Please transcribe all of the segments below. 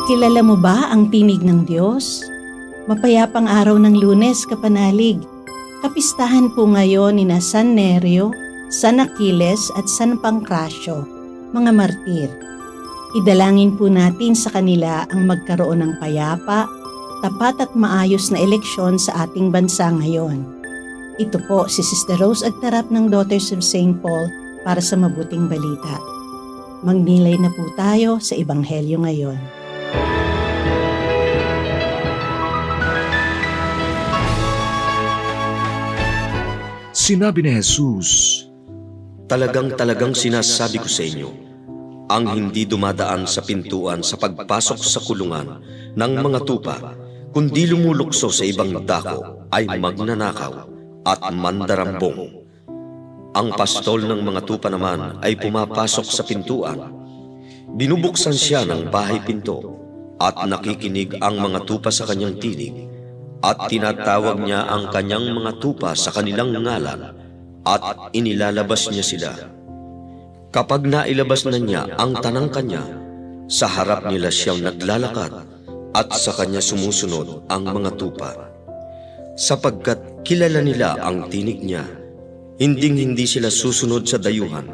Kilala mo ba ang tinig ng Diyos? Mapayapang araw ng Lunes, kapanalig. Kapistahan po ngayon ni San Nerio, San Aquiles at San Pancracio, mga martir. Idalangin po natin sa kanila ang magkaroon ng payapa, tapat at maayos na eleksyon sa ating bansa ngayon. Ito po si Sister Rose Agtarap ng Daughters of St. Paul para sa mabuting balita. Magnilay na po tayo sa Ebanghelyo ngayon. Sinabi ni Jesus, Talagang sinasabi ko sa inyo, ang hindi dumadaan sa pintuan sa pagpasok sa kulungan ng mga tupa, kundi lumulukso sa ibang dako ay magnanakaw at mandarambong. Ang pastol ng mga tupa naman ay pumapasok sa pintuan. Binubuksan siya ng bahay pinto at nakikinig ang mga tupa sa kanyang tinig. At tinatawag niya ang kanyang mga tupa sa kanilang ngalan at inilalabas niya sila. Kapag nailabas na niya ang tanang kanya, sa harap nila siyang naglalakad at sa kanya sumusunod ang mga tupa. Sapagkat kilala nila ang tinig niya, hindi sila susunod sa dayuhan,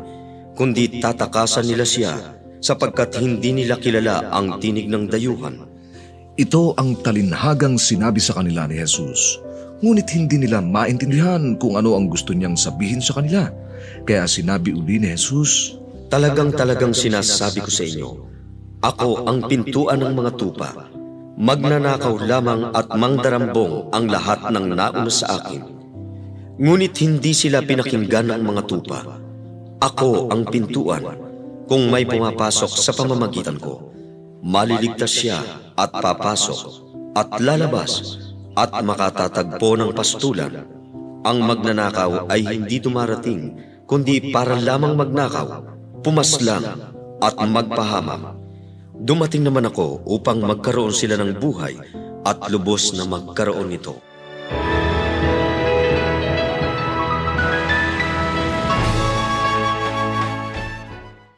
kundi tatakasan nila siya sapagkat hindi nila kilala ang tinig ng dayuhan. ito ang talinhagang sinabi sa kanila ni Jesus. Ngunit hindi nila maintindihan kung ano ang gusto niyang sabihin sa kanila. Kaya sinabi uli ni Jesus, Talagang sinasabi ko sa inyo, ako ang pintuan ng mga tupa. Magnanakaw lamang at mangdarambong ang lahat ng nauna sa akin. Ngunit hindi sila pinakinggan ng mga tupa. Ako ang pintuan. Kung may pumapasok sa pamamagitan ko, maliligtas siya at papasok at lalabas at makatatagpo ng pastulan. Ang magnanakaw ay hindi dumarating, kundi para lamang magnakaw, pumaslang at magpahamak. Dumating naman ako upang magkaroon sila ng buhay at lubos na magkaroon nito.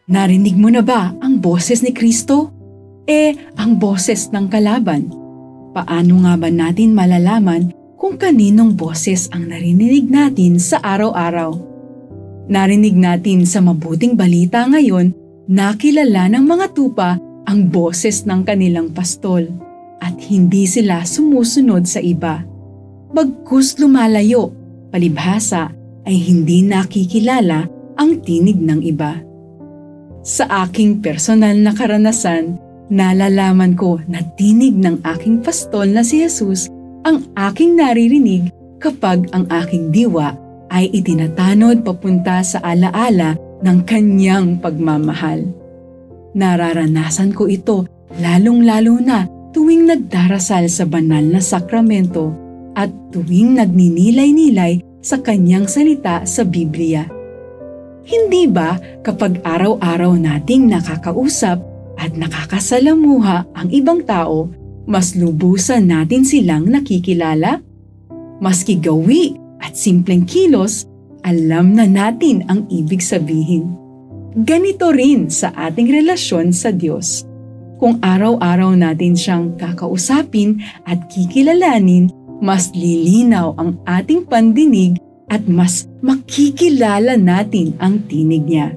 Narinig mo na ba ang boses ni Kristo? Ang boses ng kalaban. Paano nga ba natin malalaman kung kaninong boses ang narinig natin sa araw-araw? Narinig natin sa mabuting balita ngayon na kilala ng mga tupa ang boses ng kanilang pastol at hindi sila sumusunod sa iba. Bagkus lumalayo, palibhasa ay hindi nakikilala ang tinig ng iba. Sa aking personal na karanasan, nalalaman ko na tinig ng aking pastol na si Jesus ang aking naririnig kapag ang aking diwa ay itinatanod papunta sa alaala ng kanyang pagmamahal. Nararanasan ko ito lalong-lalo na tuwing nagdarasal sa banal na sakramento at tuwing nagninilay-nilay sa kanyang salita sa Biblia. Hindi ba kapag araw-araw nating nakakausap at nakakasalamuha ang ibang tao, mas lubusan natin silang nakikilala? Maski gawi at simpleng kilos, alam na natin ang ibig sabihin. Ganito rin sa ating relasyon sa Diyos. Kung araw-araw natin siyang kakausapin at kikilalanin, mas lilinaw ang ating pandinig at mas makikilala natin ang tinig niya.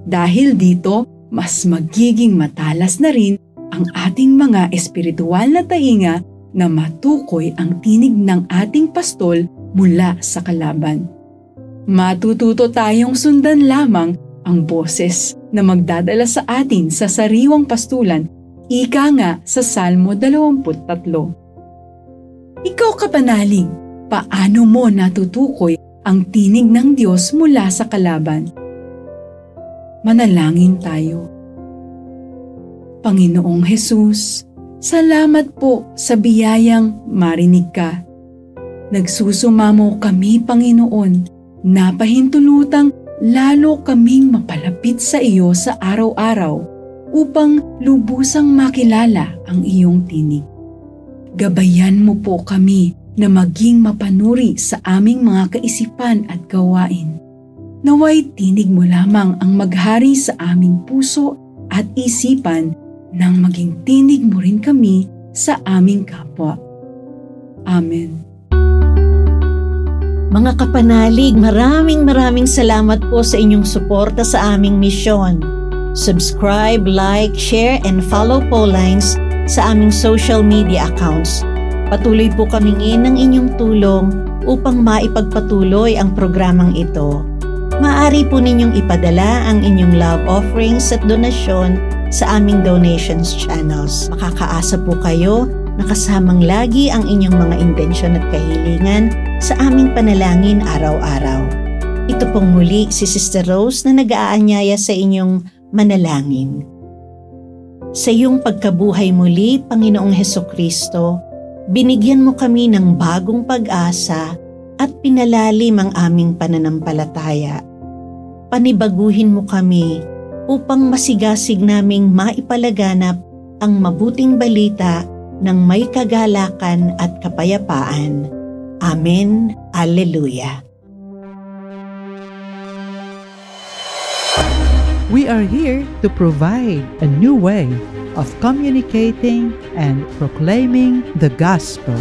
Dahil dito, mas magiging matalas na rin ang ating mga espiritual na tainga na matukoy ang tinig ng ating pastol mula sa kalaban. Matututo tayong sundan lamang ang boses na magdadala sa atin sa sariwang pastulan, ika nga sa Salmo 23. Ikaw kapanalig, paano mo natutukoy ang tinig ng Diyos mula sa kalaban? Manalangin tayo. Panginoong Jesus, salamat po sa biyayang marinig ka. Nagsusumamo kami, Panginoon, na pahintulutang lalo kaming mapalapit sa iyo sa araw-araw upang lubusang makilala ang iyong tinig. Gabayan mo po kami na maging mapanuri sa aming mga kaisipan at gawain. Naway tinig mo lamang ang maghari sa aming puso at isipan nang maging tinig mo rin kami sa aming kapwa. Amen. Mga kapanalig, maraming salamat po sa inyong suporta sa aming misyon. Subscribe, like, share, and follow po lines sa aming social media accounts. Patuloy po kaming ng inyong tulong upang maipagpatuloy ang programang ito. Maaari po ninyong ipadala ang inyong love offerings at donasyon sa aming donations channels. Makakaasa po kayo na kasamang lagi ang inyong mga intensyon at kahilingan sa aming panalangin araw-araw. Ito pong muli si Sister Rose na nag-aanyaya sa inyong manalangin. Sa iyong pagkabuhay muli, Panginoong Hesukristo, binigyan mo kami ng bagong pag-asa at pinalalim ang aming pananampalataya. Panibaguhin mo kami upang masigasig naming maipalaganap ang mabuting balita ng may kagalakan at kapayapaan. Amen. Alleluia. We are here to provide a new way of communicating and proclaiming the gospel.